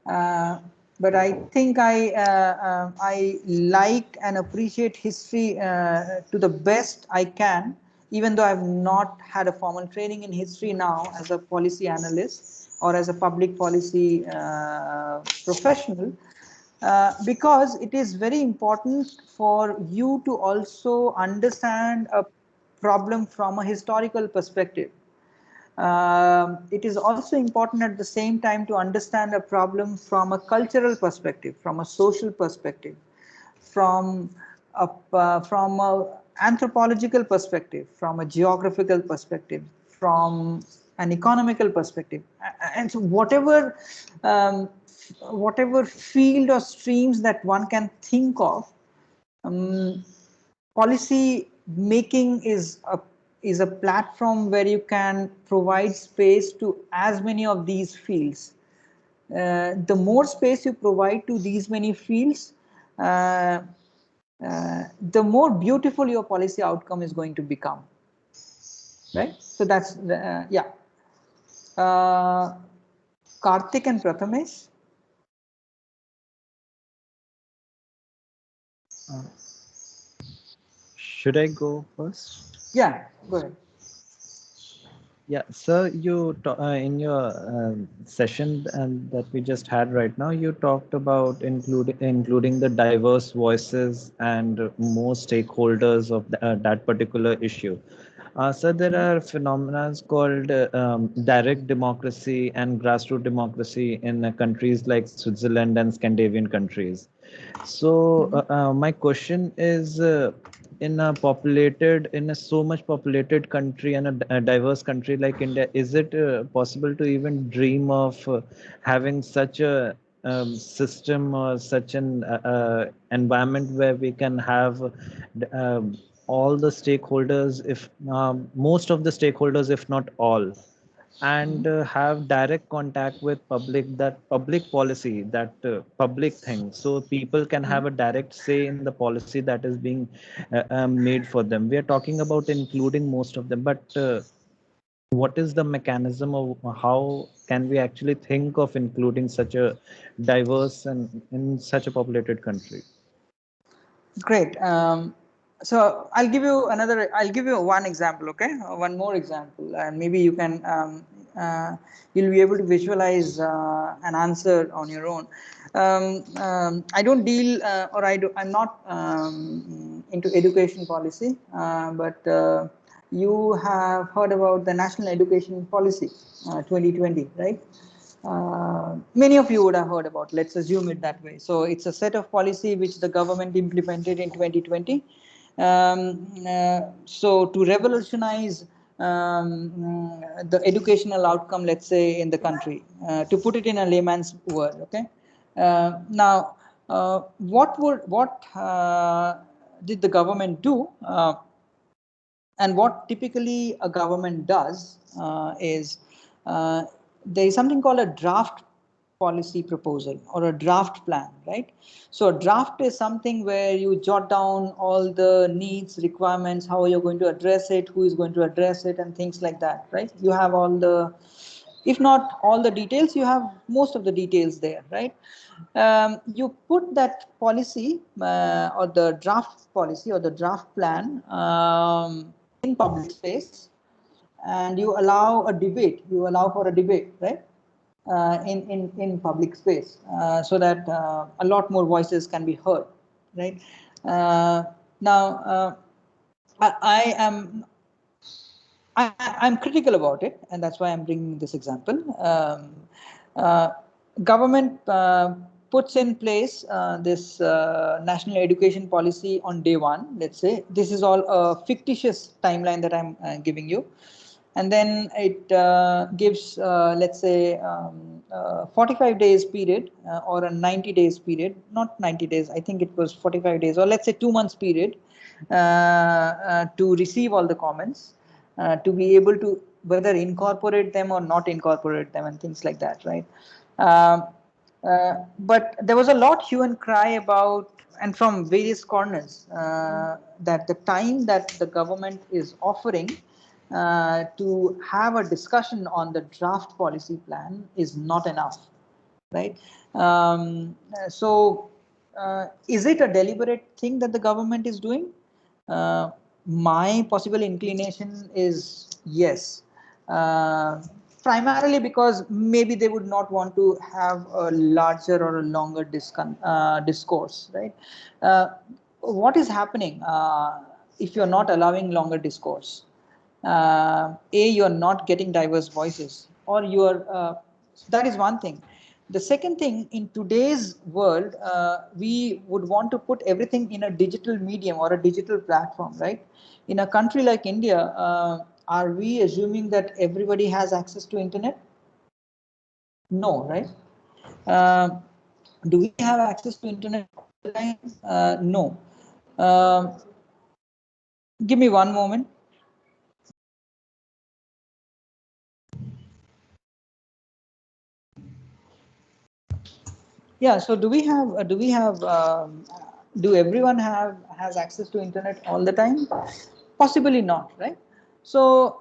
But I think I like and appreciate history to the best I can, even though I've not had a formal training in history now as a policy analyst or as a public policy professional. Because it is very important for you to also understand a problem from a historical perspective. It is also important at the same time to understand a problem from a cultural perspective, from a social perspective, from a anthropological perspective, from a geographical perspective, from an economical perspective. And so whatever field or streams that one can think of, policy making is a platform where you can provide space to as many of these fields. The more space you provide to these many fields, the more beautiful your policy outcome is going to become, right? So that's yeah. Kartik and Prathamesh. Should I go first? Yeah, go ahead. Yeah, sir, you in your session that we just had right now, you talked about including the diverse voices and more stakeholders of that particular issue. So there are phenomena called direct democracy and grassroots democracy in countries like Switzerland and Scandinavian countries. So my question is, in a so much populated country and a diverse country like India, is it possible to even dream of having such a system or such an environment where we can have all the stakeholders, if most of the stakeholders, if not all, and have direct contact with public, that public policy, that public thing, so people can have a direct say in the policy that is being made for them. We are talking about including most of them, but what is the mechanism of how can we actually think of including such a diverse and in such a populated country? Great. So I'll give you one example, okay? One more example, and maybe you can, you'll be able to visualize an answer on your own. I don't deal, I'm not into education policy, but you have heard about the National Education Policy 2020, right? Many of you would have heard about, let's assume it that way. So it's a set of policy which the government implemented in 2020. So to revolutionize the educational outcome, let's say, in the country, to put it in a layman's word, okay? Now, what did the government do? And what typically a government does is there is something called a draft policy proposal or a draft plan, right? So a draft is something where you jot down all the needs, requirements, how you're going to address it, who is going to address it, and things like that, right? You have all the, if not all the details, you have most of the details there, right? You put that policy or the draft policy or the draft plan in public space, and you allow a debate. You allow for a debate, right? In public space, so that a lot more voices can be heard, right? Now, I'm critical about it, and that's why I'm bringing this example. Government puts in place this national education policy on day one, let's say. This is all a fictitious timeline that I'm giving you. And then it gives, let's say, 45 days period or a 90 days period, not 90 days, I think it was 45 days, or let's say 2 months period to receive all the comments, to be able to whether incorporate them or not incorporate them and things like that, right? But there was a lot hue and cry about, and from various corners, that the time that the government is offering to have a discussion on the draft policy plan is not enough, right? So is it a deliberate thing that the government is doing? My possible inclination is yes. Primarily because maybe they would not want to have a larger or a longer discourse, right? What is happening if you're not allowing longer discourse? You're not getting diverse voices, or you're, that is one thing. The second thing, in today's world, we would want to put everything in a digital medium or a digital platform, right? In a country like India, are we assuming that everybody has access to internet? No, right? Do we have access to internet all the time? No. Give me one moment. Yeah, so do everyone has access to internet all the time? Possibly not, right? So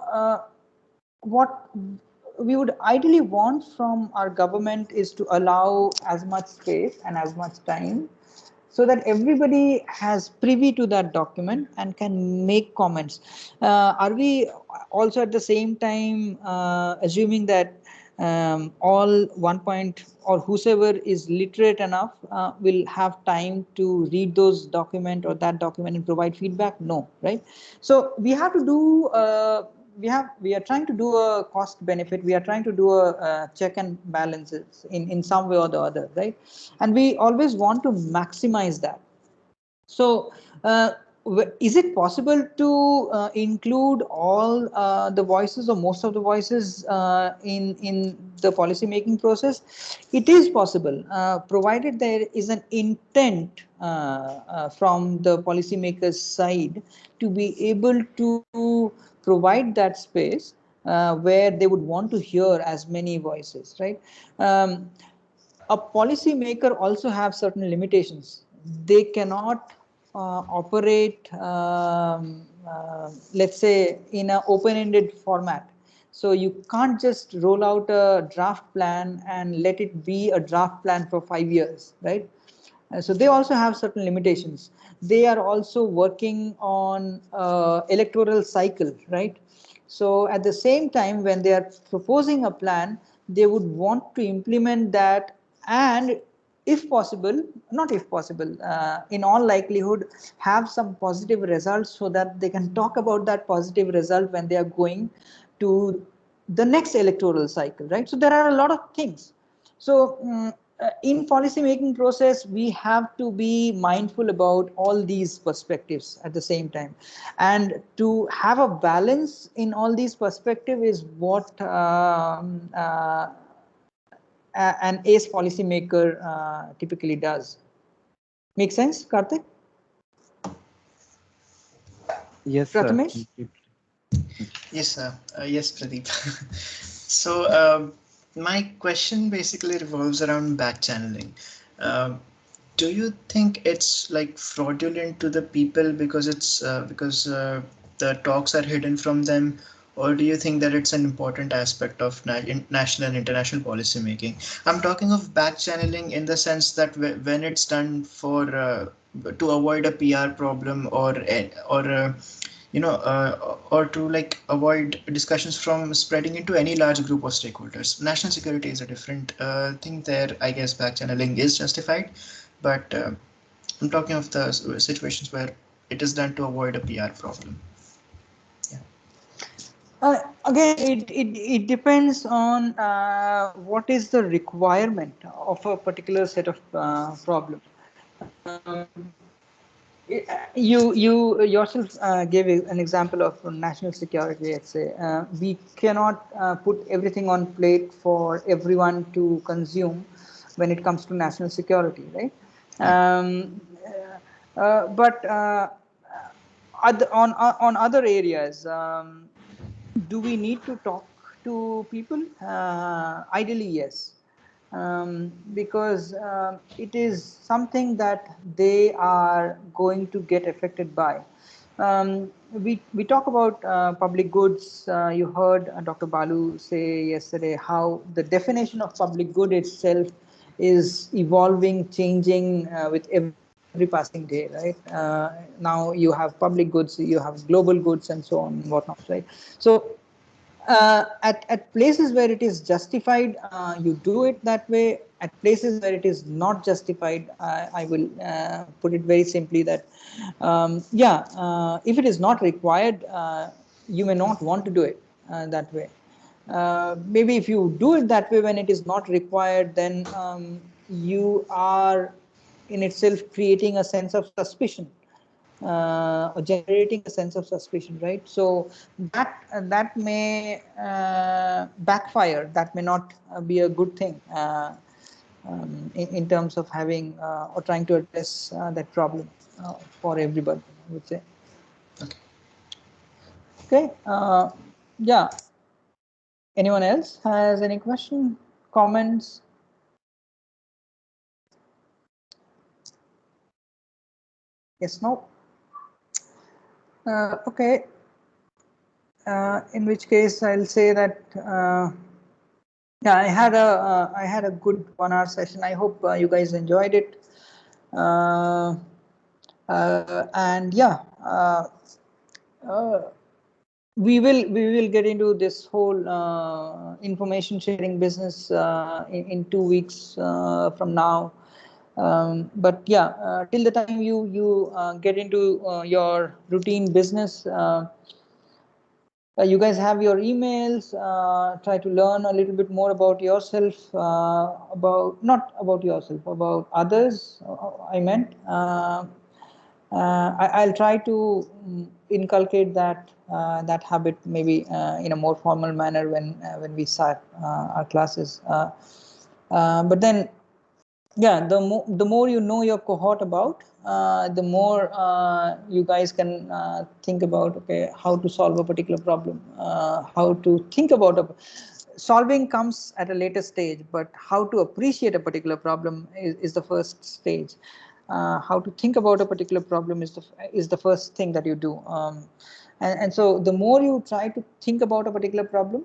what we would ideally want from our government is to allow as much space and as much time so that everybody has privy to that document and can make comments. Are we also at the same time assuming that all one point or whosoever is literate enough will have time to read those document or that document and provide feedback? No, right? So we have to do we are trying to do a cost benefit. We are trying to do a check and balances in some way or the other, right? And we always want to maximize that. So is it possible to include all the voices or most of the voices in the policy making process? It is possible, provided there is an intent from the policymakers side to be able to provide that space where they would want to hear as many voices, right? A policy maker also have certain limitations. They cannot operate, let's say, in an open-ended format. So you can't just roll out a draft plan and let it be a draft plan for 5 years, right? So they also have certain limitations. They are also working on electoral cycle, right? So at the same time, when they are proposing a plan, they would want to implement that, and if possible, not if possible, in all likelihood, have some positive results so that they can talk about that positive result when they are going to the next electoral cycle, right? So there are a lot of things. So in policy making process, we have to be mindful about all these perspectives at the same time, and to have a balance in all these perspectives is what an ace policymaker typically does. Make sense, Kartik? Yes, Prathamesh? Yes, sir. Yes, Pradeep. So my question basically revolves around back channeling. Do you think it's like fraudulent to the people because it's the talks are hidden from them, or do you think that it's an important aspect of national and international policy making? I'm talking of back channeling in the sense that when it's done for to avoid a PR problem or to like avoid discussions from spreading into any large group of stakeholders. National security is a different thing there. I guess back channeling is justified, but I'm talking of the situations where it is done to avoid a PR problem. Again, it depends on what is the requirement of a particular set of problem. You yourself gave an example of national security. Let's say we cannot put everything on plate for everyone to consume when it comes to national security, right? But on other areas, do we need to talk to people? Ideally, yes. Because it is something that they are going to get affected by. We talk about public goods. You heard Dr. Balu say yesterday how the definition of public good itself is evolving, changing with every passing day, right? Now you have public goods, you have global goods, and so on and whatnot, right? So at places where it is justified, you do it that way. At places where it is not justified, I will put it very simply that, if it is not required, you may not want to do it that way. Maybe if you do it that way when it is not required, then you are in itself creating a sense of suspicion. or generating a sense of suspicion, right? So that may backfire. That may not be a good thing in terms of having or trying to address that problem for everybody, I would say. Okay. Yeah. Anyone else has any question, comments? Yes, no? Okay. In which case I'll say that yeah, I had a good 1 hour session. I hope you guys enjoyed it. And yeah, we will get into this whole information sharing business in 2 weeks from now. But yeah, till the time you get into your routine business, you guys have your emails. Try to learn a little bit more about yourself, not about yourself, about others. I meant. I'll try to inculcate that habit maybe in a more formal manner when we start our classes. But then, yeah, the more you know your cohort about, the more you guys can think about, okay, how to solve a particular problem, how to think about solving comes at a later stage, but how to appreciate a particular problem is the first stage. How to think about a particular problem is the first thing that you do. And so the more you try to think about a particular problem,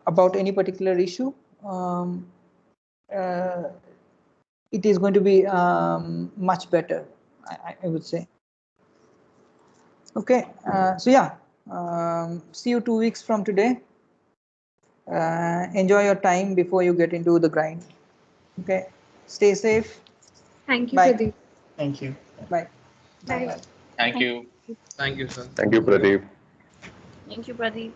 about any particular issue, it is going to be much better, I would say. Okay, so yeah, see you 2 weeks from today. Enjoy your time before you get into the grind. Okay, stay safe. Thank you, Bye. Pradeep. Thank you. Bye. Bye. Thank you. Thank you, sir. Thank you, Pradeep. Thank you, Pradeep.